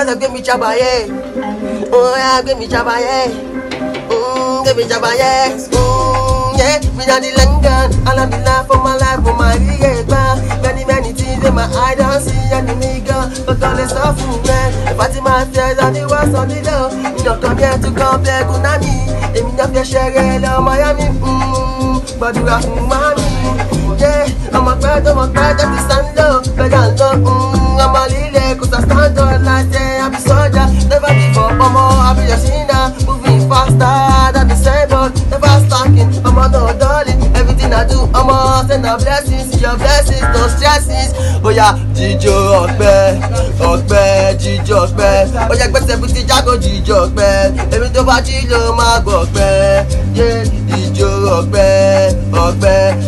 Gaza give me chabaye. Oh yeah, give me chabaye. Give me chabaye. Yeah, me not the London. And I'm the life for my life, for my real. Many things in my eye don't see any nigga. But all this stuff, man. If I see my fears on the worst on the low, me not come here to compare Kunami. And me not be sharing Miami. But you have mommy. Yeah, I'm a bird at the sun low. But I know, I'm a lily, cause I stand on like say I'm a soldier. Never give up, I'll be a sinner. Moving faster than the same boat. Never slacking, I'm a no darling. Everything I do, I'm a send a blessings. Your blessings, no stresses. Oh yeah, Jijo Okpe, Jijo Okpe. Oh yeah, gbèsè bí ti jágò Jijo Okpe. Èmi tó bá jí ló máa gbọ̀pẹ́. Yeah, Jijo Okpe,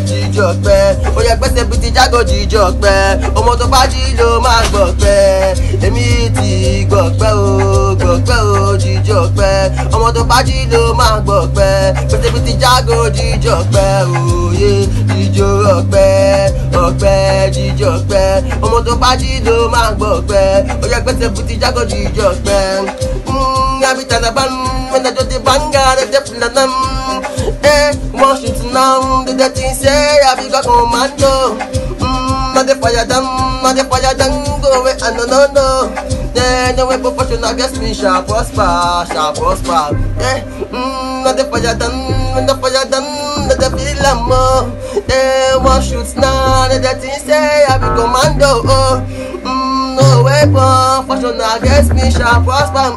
Jijo Okpe. Oh yeah, gbèsè bí ti jágò Jijo Okpe. Ọmọ tó bá jí ló máa gbọ̀pẹ́. Èmi ti gbọ̀pẹ́ o, Jijo Okpe. Ọmọ tó bá jí ló máa gbọ̀pẹ́. Gbèsè bí ti jágò Jijo Okpe. Oh yeah, Jijo Okpe, Jijo Okpe. Ọmọ tó bá jí ló máa gbọ̀pẹ́. Ó yá gbèsè bí ti jágò Jijo Okpe. Every time I ban, when I do the banga, they definitely them. One shoot now, do the thing say I be got commando. Not the fire down, go away and no. Then the way professional gets me shall prosper. Not the fire down, when the fire down, let the feel more. One shoot now, do the thing say I be commando. No weapon, professional gets me shall prosper.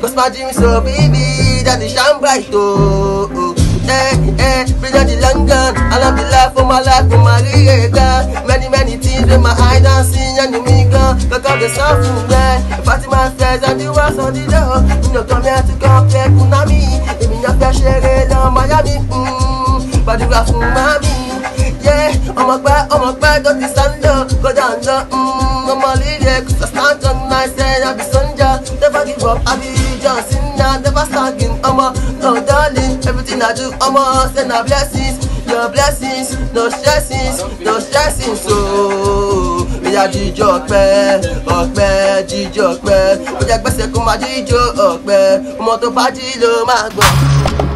Cause my dream is so baby that it shine bright bring out the London. I love the life for my real girl. Many things with my eye don't see any nigga. Look up the sun food, man. If I see my friends and the worst on the door, you know come here to compare Kunami. If me not share on Miami, but you got from mommy. Yeah, I'm a bad, don't the sun low, go down low. I'm a lily, cause I stand on nice and I be Sonja. Never give up, I be Johnson, never slacking. I'm a no darling, everything I do, I'm a send a blessings. Your blessings, no stressings. So, me a Jijo Okpe, Jijo Okpe. Ó jẹ́ gbèsè kó máa Jijo Okpe. Ọmọ tó bá jí ló máa gbọ́.